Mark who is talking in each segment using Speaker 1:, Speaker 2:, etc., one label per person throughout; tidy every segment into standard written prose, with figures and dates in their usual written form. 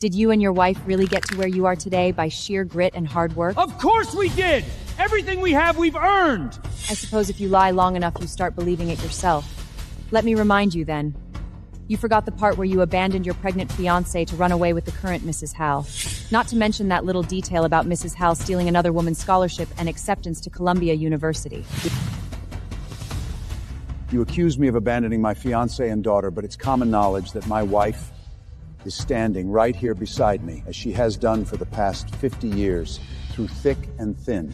Speaker 1: Did you and your wife really get to where you are today by sheer grit and hard work?
Speaker 2: Of course we did! Everything we have, we've earned!
Speaker 1: I suppose if you lie long enough, you start believing it yourself. Let me remind you then. You forgot the part where you abandoned your pregnant fiancé to run away with the current Mrs. Hal. Not to mention that little detail about Mrs. Hal stealing another woman's scholarship and acceptance to Columbia University.
Speaker 3: You accuse me of abandoning my fiancé and daughter, but it's common knowledge that my wife is standing right here beside me, as she has done for the past 50 years, through thick and thin.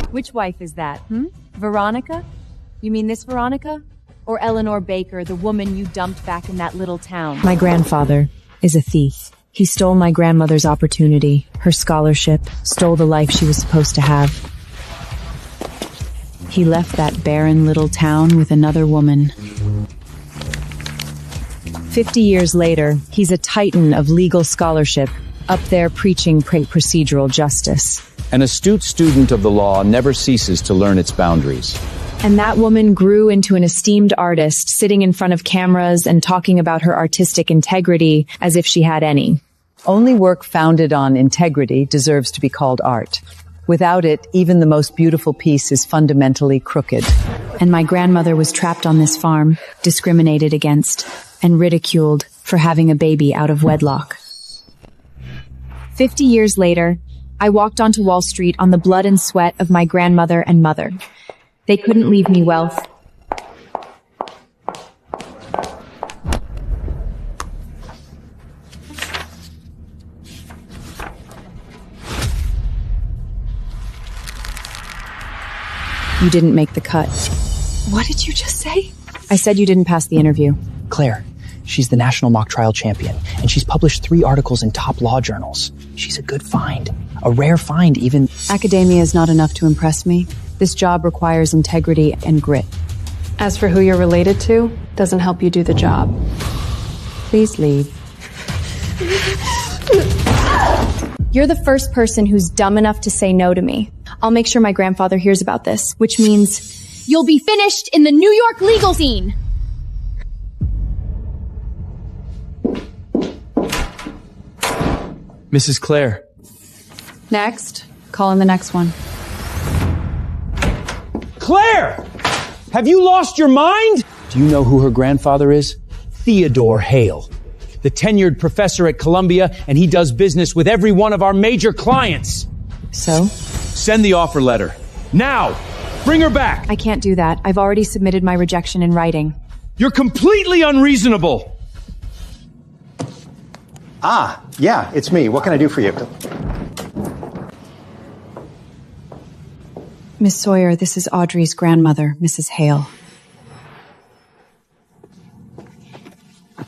Speaker 1: Which wife is that, Veronica? You mean this Veronica? Or Eleanor Baker, the woman you dumped back in that little town?
Speaker 4: My grandfather is a thief. He stole my grandmother's opportunity, her scholarship, stole the life she was supposed to have. He left that barren little town with another woman. 50 years later, he's a titan of legal scholarship, up there preaching procedural justice.
Speaker 5: An astute student of the law never ceases to learn its boundaries.
Speaker 4: And that woman grew into an esteemed artist, sitting in front of cameras and talking about her artistic integrity as if she had any.
Speaker 6: Only work founded on integrity deserves to be called art. Without it, even the most beautiful piece is fundamentally crooked.
Speaker 4: And my grandmother was trapped on this farm, discriminated against, and ridiculed for having a baby out of wedlock.
Speaker 1: 50 years later, I walked onto Wall Street on the blood and sweat of my grandmother and mother. They couldn't leave me wealth.
Speaker 4: You didn't make the cut.
Speaker 1: What did you just say?
Speaker 4: I said you didn't pass the interview.
Speaker 7: Claire, she's the national mock trial champion, and she's published 3 articles in top law journals. She's a good find. A rare find, even.
Speaker 4: Academia is not enough to impress me. This job requires integrity and grit.
Speaker 8: As for who you're related to, doesn't help you do the job.
Speaker 4: Please leave.
Speaker 1: You're the first person who's dumb enough to say no to me. I'll make sure my grandfather hears about this, which means you'll be finished in the New York legal scene.
Speaker 2: Mrs. Claire.
Speaker 4: Next. Call in the next one.
Speaker 2: Claire! Have you lost your mind? Do you know who her grandfather is? Theodore Hale, the tenured professor at Columbia, and he does business with every one of our major clients.
Speaker 4: So?
Speaker 2: Send the offer letter. Now! Bring her back!
Speaker 1: I can't do that. I've already submitted my rejection in writing.
Speaker 2: You're completely unreasonable!
Speaker 9: Ah, yeah, it's me. What can I do for you?
Speaker 4: Miss Sawyer, this is Audrey's grandmother, Mrs. Hale.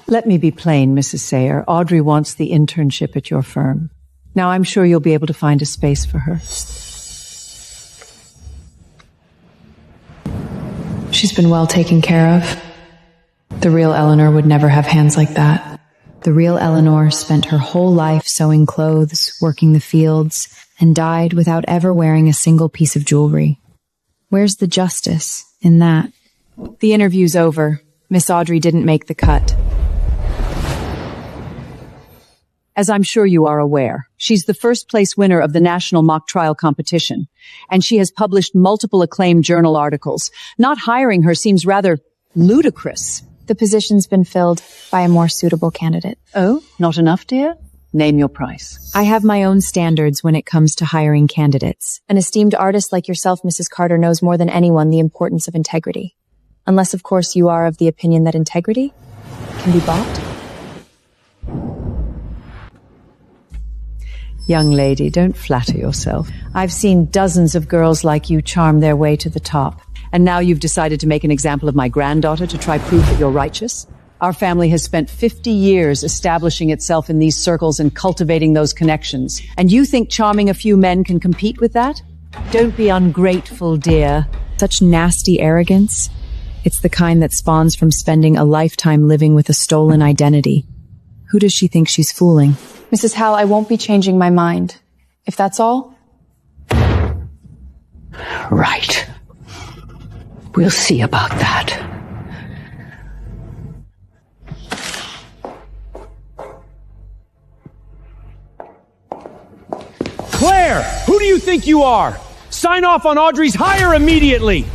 Speaker 6: Let me be plain, Mrs. Sayer. Audrey wants the internship at your firm. Now, I'm sure you'll be able to find a space for her.
Speaker 8: She's been well taken care of. The real Eleanor would never have hands like that.
Speaker 4: The real Eleanor spent her whole life sewing clothes, working the fields, and died without ever wearing a single piece of jewelry. Where's the justice in that?
Speaker 1: The interview's over. Miss Audrey didn't make the cut.
Speaker 6: As I'm sure you are aware, she's the first place winner of the National Mock Trial Competition, and she has published multiple acclaimed journal articles. Not hiring her seems rather ludicrous.
Speaker 1: The position's been filled by a more suitable candidate.
Speaker 6: Oh, not enough, dear? Name your price.
Speaker 1: I have my own standards when it comes to hiring candidates. An esteemed artist like yourself, Mrs. Carter, knows more than anyone the importance of integrity. Unless, of course, you are of the opinion that integrity can be bought.
Speaker 6: Young lady, don't flatter yourself. I've seen dozens of girls like you charm their way to the top. And now you've decided to make an example of my granddaughter to try prove that you're righteous? Our family has spent 50 years establishing itself in these circles and cultivating those connections. And you think charming a few men can compete with that? Don't be ungrateful, dear.
Speaker 4: Such nasty arrogance. It's the kind that spawns from spending a lifetime living with a stolen identity. Who does she think she's fooling?
Speaker 8: Mrs. Hal, I won't be changing my mind. If that's all.
Speaker 6: Right. We'll see about that.
Speaker 2: Claire! Who do you think you are? Sign off on Audrey's hire immediately!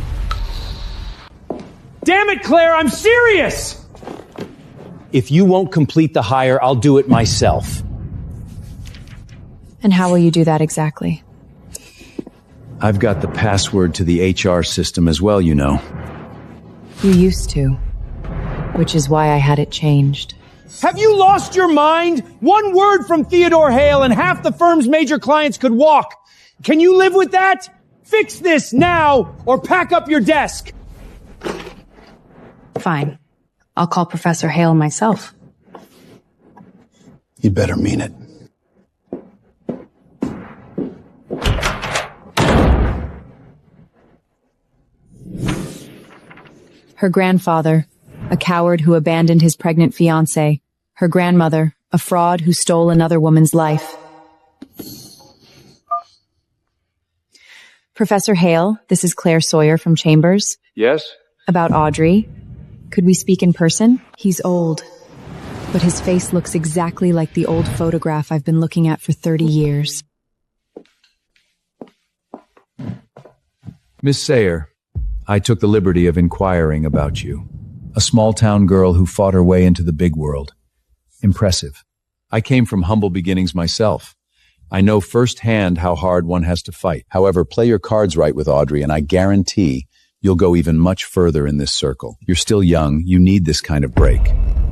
Speaker 2: Damn it, Claire, I'm serious! If you won't complete the hire, I'll do it myself.
Speaker 4: And how will you do that exactly?
Speaker 3: I've got the password to the HR system as well, you know.
Speaker 4: You used to, which is why I had it changed.
Speaker 2: Have you lost your mind? One word from Theodore Hale and half the firm's major clients could walk. Can you live with that? Fix this now or pack up your desk.
Speaker 8: Fine. I'll call Professor Hale myself.
Speaker 3: You better mean it.
Speaker 4: Her grandfather, a coward who abandoned his pregnant fiancée. Her grandmother, a fraud who stole another woman's life. Professor Hale, this is Claire Sawyer from Chambers.
Speaker 3: Yes?
Speaker 4: About Audrey. Could we speak in person? He's old, but his face looks exactly like the old photograph I've been looking at for 30 years.
Speaker 3: Miss Sayer, I took the liberty of inquiring about you. A small-town girl who fought her way into the big world. Impressive. I came from humble beginnings myself. I know firsthand how hard one has to fight. However, play your cards right with Audrey, and I guarantee you'll go even much further in this circle. You're still young. You need this kind of break.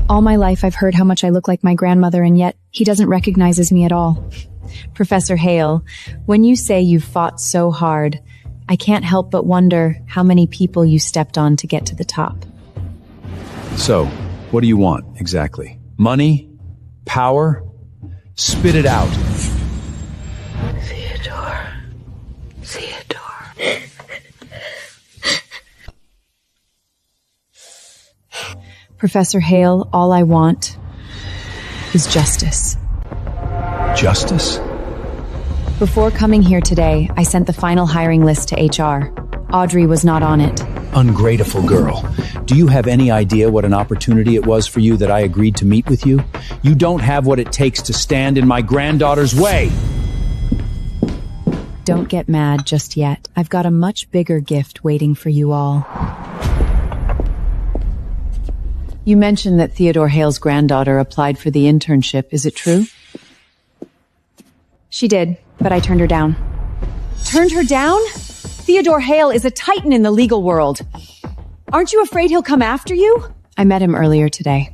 Speaker 4: All my life I've heard how much I look like my grandmother, and yet he doesn't recognize me at all. Professor Hale, when you say you've fought so hard, I can't help but wonder how many people you stepped on to get to the top.
Speaker 3: So, what do you want, exactly? Money? Power? Spit it out.
Speaker 8: Theodore.
Speaker 4: Professor Hale, all I want is justice.
Speaker 3: Justice?
Speaker 4: Before coming here today, I sent the final hiring list to HR. Audrey was not on it.
Speaker 3: Ungrateful girl. Do you have any idea what an opportunity it was for you that I agreed to meet with you? You don't have what it takes to stand in my granddaughter's way.
Speaker 4: Don't get mad just yet. I've got a much bigger gift waiting for you all. You mentioned that Theodore Hale's granddaughter applied for the internship. Is it true? She did, but I turned her down. Turned her down? Theodore Hale is a titan in the legal world. Aren't you afraid he'll come after you? I met him earlier today.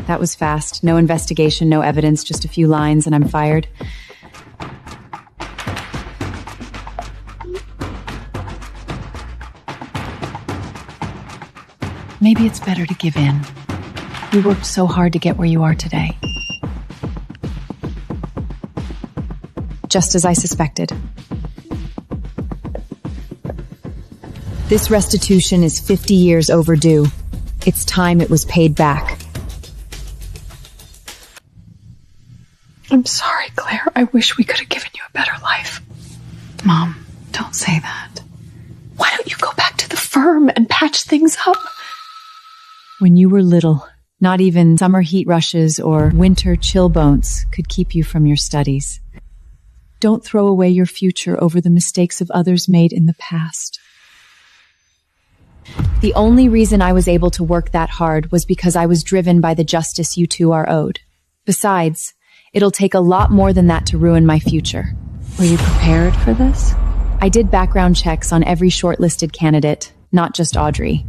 Speaker 4: That was fast. No investigation, no evidence, just a few lines, and I'm fired. Maybe it's better to give in. You worked so hard to get where you are today. Just as I suspected. This restitution is 50 years overdue. It's time it was paid back.
Speaker 8: I'm sorry, Claire. I wish we could have given you a better life. Mom, don't say that. Why don't you go back to the firm and patch things up?
Speaker 4: When you were little, not even summer heat rushes or winter chill bones could keep you from your studies. Don't throw away your future over the mistakes of others made in the past. The only reason I was able to work that hard was because I was driven by the justice you two are owed. Besides, it'll take a lot more than that to ruin my future.
Speaker 8: Were you prepared for this?
Speaker 4: I did background checks on every shortlisted candidate, not just Audrey.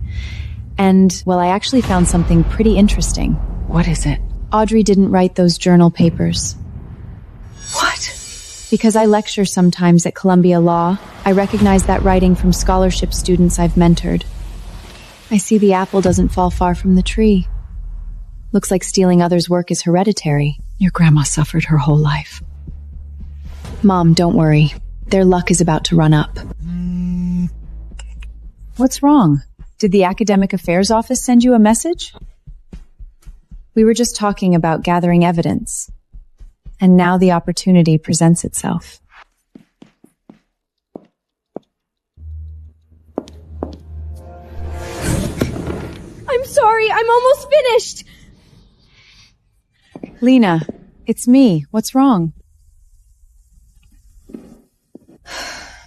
Speaker 4: And, well, I actually found something pretty interesting.
Speaker 8: What is it?
Speaker 4: Audrey didn't write those journal papers.
Speaker 8: What?
Speaker 4: Because I lecture sometimes at Columbia Law, I recognize that writing from scholarship students I've mentored. I see the apple doesn't fall far from the tree. Looks like stealing others' work is hereditary.
Speaker 8: Your grandma suffered her whole life.
Speaker 4: Mom, don't worry. Their luck is about to run up. What's wrong? Did the Academic Affairs Office send you a message? We were just talking about gathering evidence. And now the opportunity presents itself.
Speaker 1: I'm sorry, I'm almost finished!
Speaker 4: Lena, it's me. What's wrong?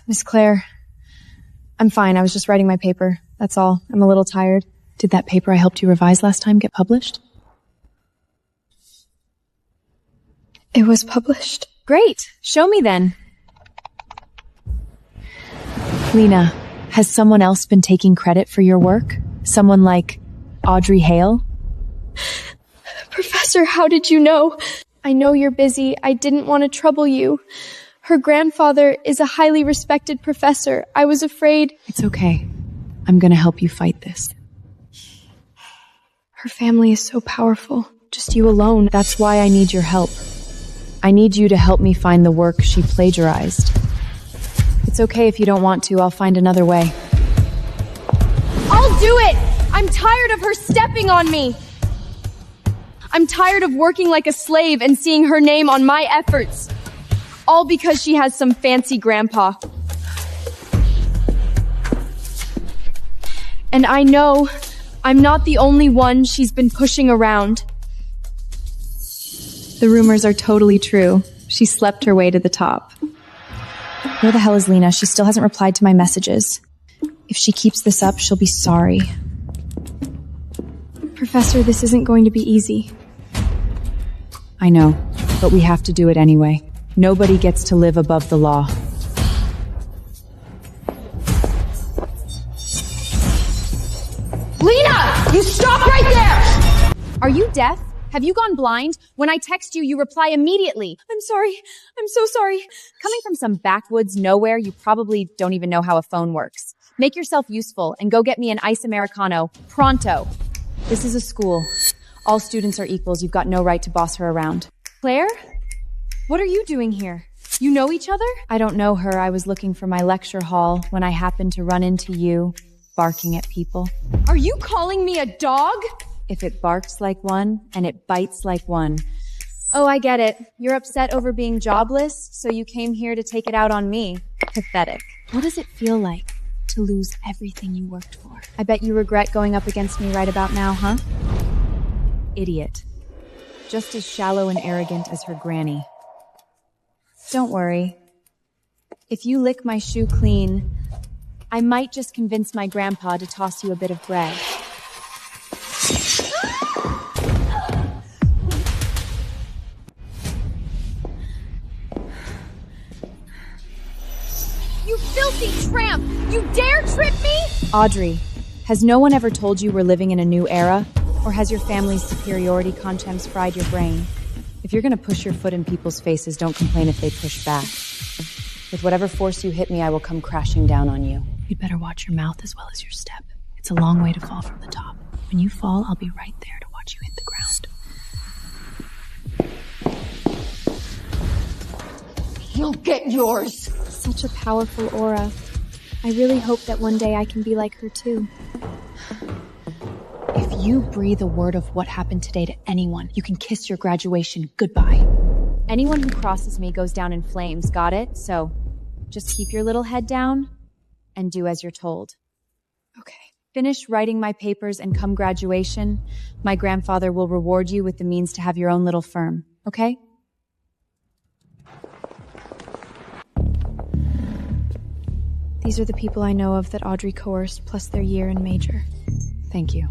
Speaker 4: Miss Claire, I'm fine. I was just writing my paper. That's all. I'm a little tired. Did that paper I helped you revise last time get published?
Speaker 8: It was published.
Speaker 4: Great. Show me then. Lena, has someone else been taking credit for your work? Someone like Audrey Hale?
Speaker 8: Professor, how did you know? I know you're busy. I didn't want to trouble you. Her grandfather is a highly respected professor. I was afraid.
Speaker 4: It's okay. I'm gonna help you fight this.
Speaker 8: Her family is so powerful. Just you alone.
Speaker 4: That's why I need your help. I need you to help me find the work she plagiarized. It's okay if you don't want to. I'll find another way.
Speaker 8: I'll do it! I'm tired of her stepping on me! I'm tired of working like a slave and seeing her name on my efforts. All because she has some fancy grandpa. And I know I'm not the only one she's been pushing around.
Speaker 4: The rumors are totally true. She slept her way to the top. Where the hell is Lena? She still hasn't replied to my messages. If she keeps this up, she'll be sorry.
Speaker 8: Professor, this isn't going to be easy.
Speaker 4: I know, but we have to do it anyway. Nobody gets to live above the law.
Speaker 1: Lena! You stop right there! Are you deaf? Have you gone blind? When I text you, you reply immediately. I'm sorry. I'm so sorry. Coming from some backwoods nowhere, you probably don't even know how a phone works. Make yourself useful and go get me an ice Americano. Pronto. This is a school. All students are equals. You've got no right to boss her around. Claire? What are you doing here? You know each other? I don't know her. I was looking for my lecture hall when I happened to run into you, barking at people.
Speaker 8: Are you calling me a dog?
Speaker 4: If it barks like one and it bites like one.
Speaker 1: Oh, I get it. You're upset over being jobless, so you came here to take it out on me. Pathetic.
Speaker 4: What does it feel like to lose everything you worked for?
Speaker 1: I bet you regret going up against me right about now, huh?
Speaker 4: Idiot. Just as shallow and arrogant as her granny. Don't worry. If you lick my shoe clean, I might just convince my grandpa to toss you a bit of bread.
Speaker 1: You filthy tramp! You dare trip me?
Speaker 4: Audrey, has no one ever told you we're living in a new era? Or has your family's superiority contempt fried your brain? If you're gonna push your foot in people's faces, don't complain if they push back. With whatever force you hit me, I will come crashing down on you. You'd better watch your mouth as well as your step. It's a long way to fall from the top. When you fall, I'll be right there to watch you hit the ground.
Speaker 8: You'll get yours.
Speaker 1: Such a powerful aura. I really hope that one day I can be like her too.
Speaker 4: If you breathe a word of what happened today to anyone, you can kiss your graduation goodbye.
Speaker 1: Anyone who crosses me goes down in flames, got it? So, just keep your little head down and do as you're told.
Speaker 8: Okay.
Speaker 1: Finish writing my papers and come graduation, my grandfather will reward you with the means to have your own little firm, okay?
Speaker 8: These are the people I know of that Audrey coerced, plus their year and major.
Speaker 4: Thank you.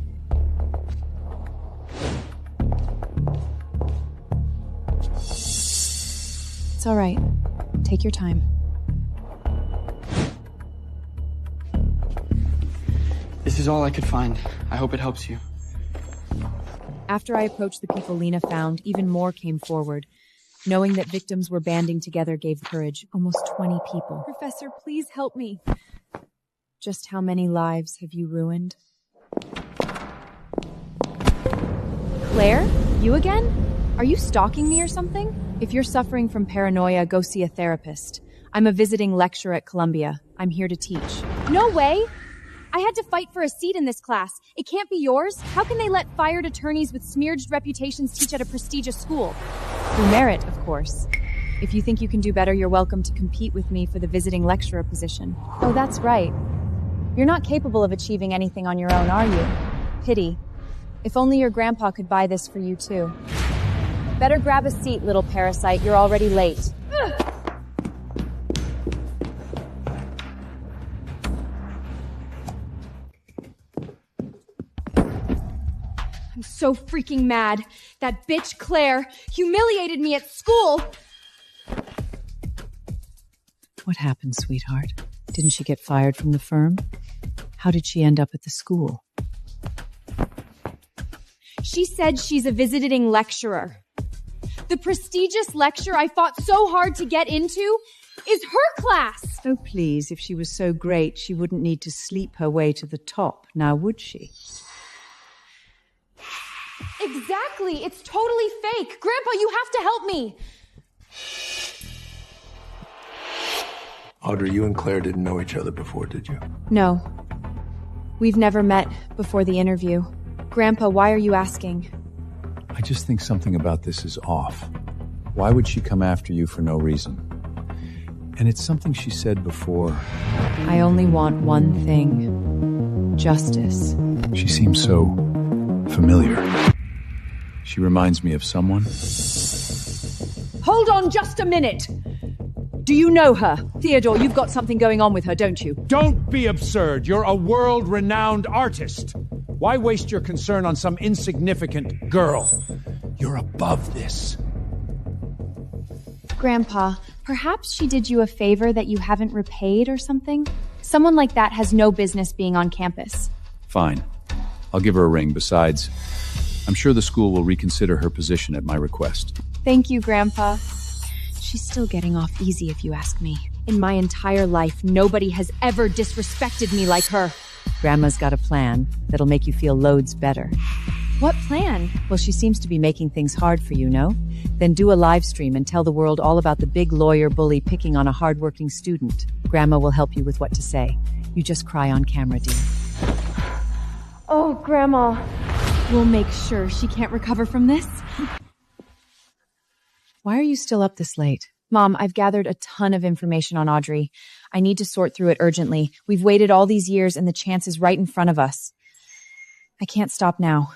Speaker 4: It's all right. Take your time.
Speaker 10: This is all I could find. I hope it helps you.
Speaker 1: After I approached the people Lena found, even more came forward. Knowing that victims were banding together gave courage. Almost 20 people.
Speaker 8: Professor, please help me.
Speaker 1: Just how many lives have you ruined? Claire? You again? Are you stalking me or something? If you're suffering from paranoia, go see a therapist. I'm a visiting lecturer at Columbia. I'm here to teach. No way! I had to fight for a seat in this class. It can't be yours. How can they let fired attorneys with smeared reputations teach at a prestigious school? Through merit, of course. If you think you can do better, you're welcome to compete with me for the visiting lecturer position. Oh, that's right. You're not capable of achieving anything on your own, are you? Pity. If only your grandpa could buy this for you, too. Better grab a seat, little parasite. You're already late.
Speaker 8: I'm so freaking mad. That bitch Claire humiliated me at school.
Speaker 6: What happened, sweetheart? Didn't she get fired from the firm? How did she end up at the school?
Speaker 8: She said she's a visiting lecturer. The prestigious lecture I fought so hard to get into is her class.
Speaker 6: Oh, please, if she was so great, she wouldn't need to sleep her way to the top, now would she?
Speaker 8: Exactly. It's totally fake. Grandpa, you have to help me.
Speaker 11: Audrey, you and Claire didn't know each other before, did you?
Speaker 8: No. We've never met before the interview. Grandpa, why are you asking?
Speaker 3: I just think something about this is off. Why would she come after you for no reason? And it's something she said before.
Speaker 6: I only want one thing. Justice.
Speaker 3: She seems so familiar. She reminds me of someone.
Speaker 6: Hold on just a minute! Do you know her? Theodore, you've got something going on with her, don't you?
Speaker 2: Don't be absurd. You're a world-renowned artist. Why waste your concern on some insignificant girl? You're above this.
Speaker 8: Grandpa, perhaps she did you a favor that you haven't repaid or something? Someone like that has no business being on campus.
Speaker 3: Fine. I'll give her a ring. Besides, I'm sure the school will reconsider her position at my request.
Speaker 8: Thank you, Grandpa.
Speaker 1: She's still getting off easy if you ask me.
Speaker 8: In my entire life, nobody has ever disrespected me like her.
Speaker 6: Grandma's got a plan that'll make you feel loads better.
Speaker 8: What plan?
Speaker 6: Well, she seems to be making things hard for you, no? Then do a live stream and tell the world all about the big lawyer bully picking on a hardworking student. Grandma will help you with what to say. You just cry on camera, dear.
Speaker 8: Oh, Grandma. We'll make sure she can't recover from this.
Speaker 6: Why are you still up this late?
Speaker 1: Mom, I've gathered a ton of information on Audrey. I need to sort through it urgently. We've waited all these years and the chance is right in front of us. I can't stop now.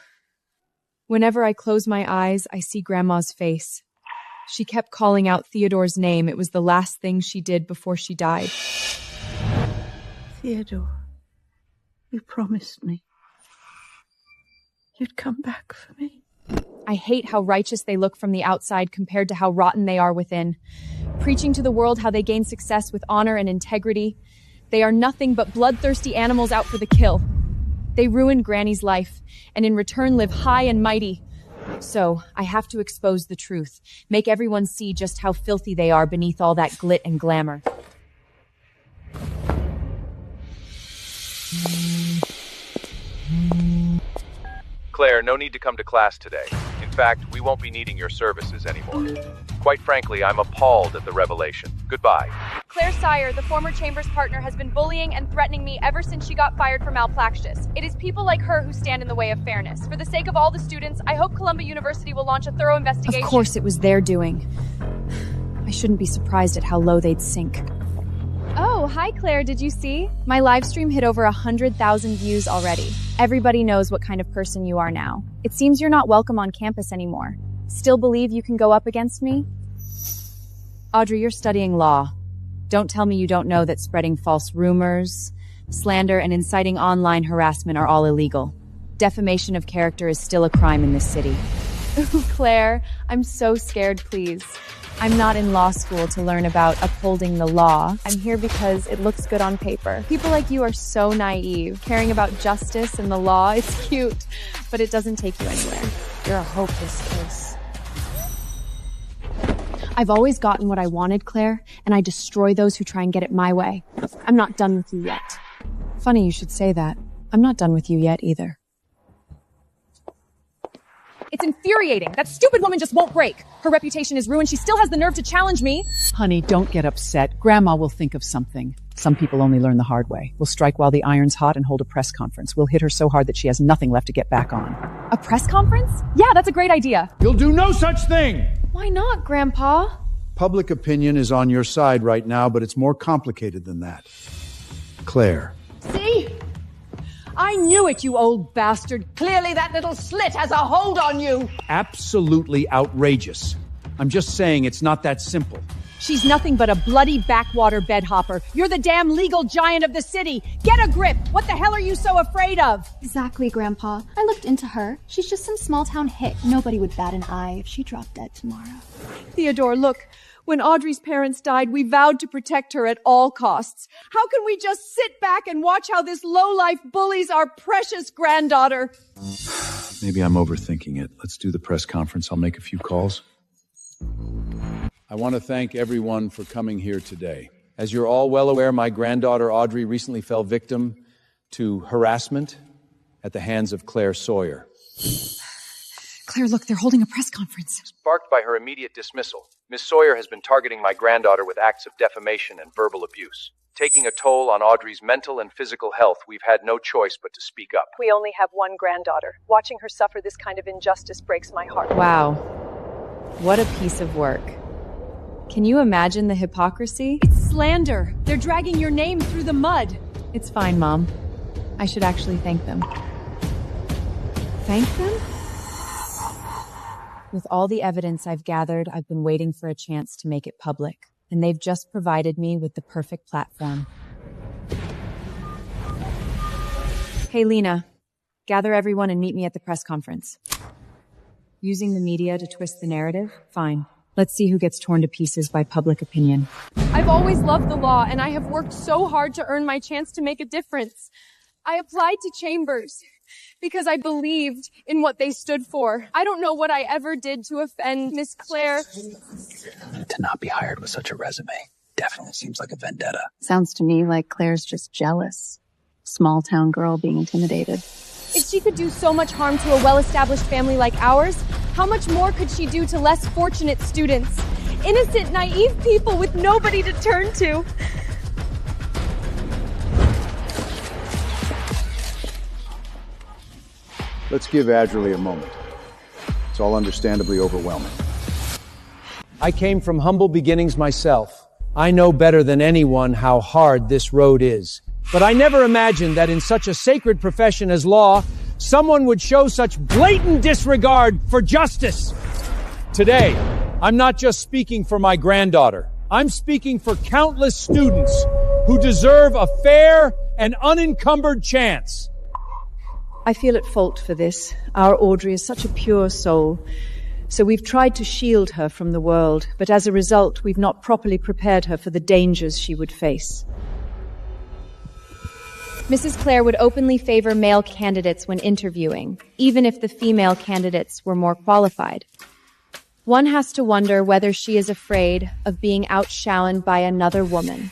Speaker 8: Whenever I close my eyes, I see Grandma's face. She kept calling out Theodore's name. It was the last thing she did before she died.
Speaker 12: Theodore, you promised me you'd come back for me.
Speaker 8: I hate how righteous they look from the outside compared to how rotten they are within. Preaching to the world how they gain success with honor and integrity. They are nothing but bloodthirsty animals out for the kill. They ruined Granny's life, and in return live high and mighty. So, I have to expose the truth, make everyone see just how filthy they are beneath all that glit and glamour.
Speaker 3: Claire, no need to come to class today. In fact, we won't be needing your services anymore. Quite frankly, I'm appalled at the revelation. Goodbye.
Speaker 8: Claire Sire, the former Chambers partner, has been bullying and threatening me ever since she got fired for malpractice. It is people like her who stand in the way of fairness. For the sake of all the students, I hope Columbia University will launch a thorough investigation.
Speaker 1: Of course it was their doing. I shouldn't be surprised at how low they'd sink.
Speaker 8: Oh, hi Claire, did you see? My live stream hit over 100,000 views already. Everybody knows what kind of person you are now. It seems you're not welcome on campus anymore. Still believe you can go up against me?
Speaker 1: Audrey, you're studying law. Don't tell me you don't know that spreading false rumors, slander, and inciting online harassment are all illegal. Defamation of character is still a crime in this city.
Speaker 8: Ooh, Claire, I'm so scared, please.
Speaker 1: I'm not in law school to learn about upholding the law. I'm here because it looks good on paper.
Speaker 8: People like you are so naive. Caring about justice and the law, it's cute, but it doesn't take you anywhere.
Speaker 1: You're a hopeless case.
Speaker 8: I've always gotten what I wanted, Claire, and I destroy those who try and get it my way. I'm not done with you yet.
Speaker 1: Funny you should say that. I'm not done with you yet either.
Speaker 8: It's infuriating. That stupid woman just won't break. Her reputation is ruined. She still has the nerve to challenge me.
Speaker 6: Honey, don't get upset. Grandma will think of something. Some people only learn the hard way. We'll strike while the iron's hot and hold a press conference. We'll hit her so hard that she has nothing left to get back on.
Speaker 8: A press conference? Yeah, that's a great idea.
Speaker 2: You'll do no such thing!
Speaker 8: Why not, Grandpa?
Speaker 3: Public opinion is on your side right now, but it's more complicated than that. Claire.
Speaker 8: See?
Speaker 6: I knew it, you old bastard. Clearly that little slit has a hold on you.
Speaker 2: Absolutely outrageous. I'm just saying it's not that simple.
Speaker 1: She's nothing but a bloody backwater bedhopper. You're the damn legal giant of the city. Get a grip. What the hell are you so afraid of?
Speaker 13: Exactly, Grandpa. I looked into her. She's just some small-town hick. Nobody would bat an eye if she dropped dead tomorrow.
Speaker 8: Theodore, look. When Audrey's parents died, we vowed to protect her at all costs. How can we just sit back and watch how this lowlife bullies our precious granddaughter?
Speaker 3: Maybe I'm overthinking it. Let's do the press conference. I'll make a few calls. I want to thank everyone for coming here today. As you're all well aware, my granddaughter Audrey recently fell victim to harassment at the hands of Claire Sawyer.
Speaker 4: Claire, look, they're holding a press conference.
Speaker 3: Sparked by her immediate dismissal, Miss Sawyer has been targeting my granddaughter with acts of defamation and verbal abuse. Taking a toll on Audrey's mental and physical health, we've had no choice but to speak up.
Speaker 14: We only have one granddaughter. Watching her suffer this kind of injustice breaks my heart.
Speaker 1: Wow. What a piece of work. Can you imagine the hypocrisy?
Speaker 8: It's slander. They're dragging your name through the mud.
Speaker 1: It's fine, Mom. I should actually thank them. Thank them? With all the evidence I've gathered, I've been waiting for a chance to make it public, and they've just provided me with the perfect platform. Hey, Lena, gather everyone and meet me at the press conference. Using the media to twist the narrative? Fine. Let's see who gets torn to pieces by public opinion.
Speaker 8: I've always loved the law, and I have worked so hard to earn my chance to make a difference. I applied to Chambers because I believed in what they stood for. I don't know what I ever did to offend Miss Claire.
Speaker 7: To not be hired with such a resume definitely seems like a vendetta.
Speaker 13: Sounds to me like Claire's just jealous. Small-town girl being intimidated.
Speaker 8: If she could do so much harm to a well-established family like ours, how much more could she do to less fortunate students? Innocent, naive people with nobody to turn to.
Speaker 3: Let's give Adderley a moment. It's all understandably overwhelming.
Speaker 2: I came from humble beginnings myself. I know better than anyone how hard this road is. But I never imagined that in such a sacred profession as law, someone would show such blatant disregard for justice. Today, I'm not just speaking for my granddaughter. I'm speaking for countless students who deserve a fair and unencumbered chance.
Speaker 6: I feel at fault for this. Our Audrey is such a pure soul. So we've tried to shield her from the world, but as a result, we've not properly prepared her for the dangers she would face.
Speaker 1: Mrs. Claire would openly favor male candidates when interviewing, even if the female candidates were more qualified. One has to wonder whether she is afraid of being outshone by another woman.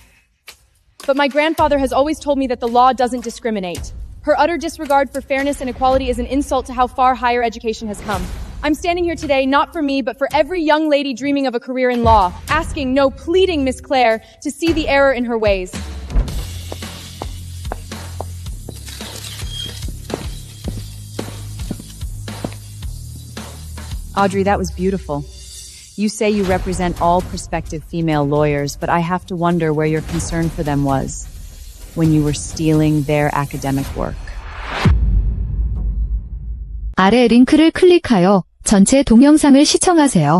Speaker 8: But my grandfather has always told me that the law doesn't discriminate. Her utter disregard for fairness and equality is an insult to how far higher education has come. I'm standing here today not for me, but for every young lady dreaming of a career in law, asking, no, pleading Miss Claire to see the error in her ways.
Speaker 1: Audrey, that was beautiful. You say you represent all prospective female lawyers, but I have to wonder where your concern for them was when you were stealing their academic work.
Speaker 15: 아래 링크를 클릭하여 전체 동영상을 시청하세요.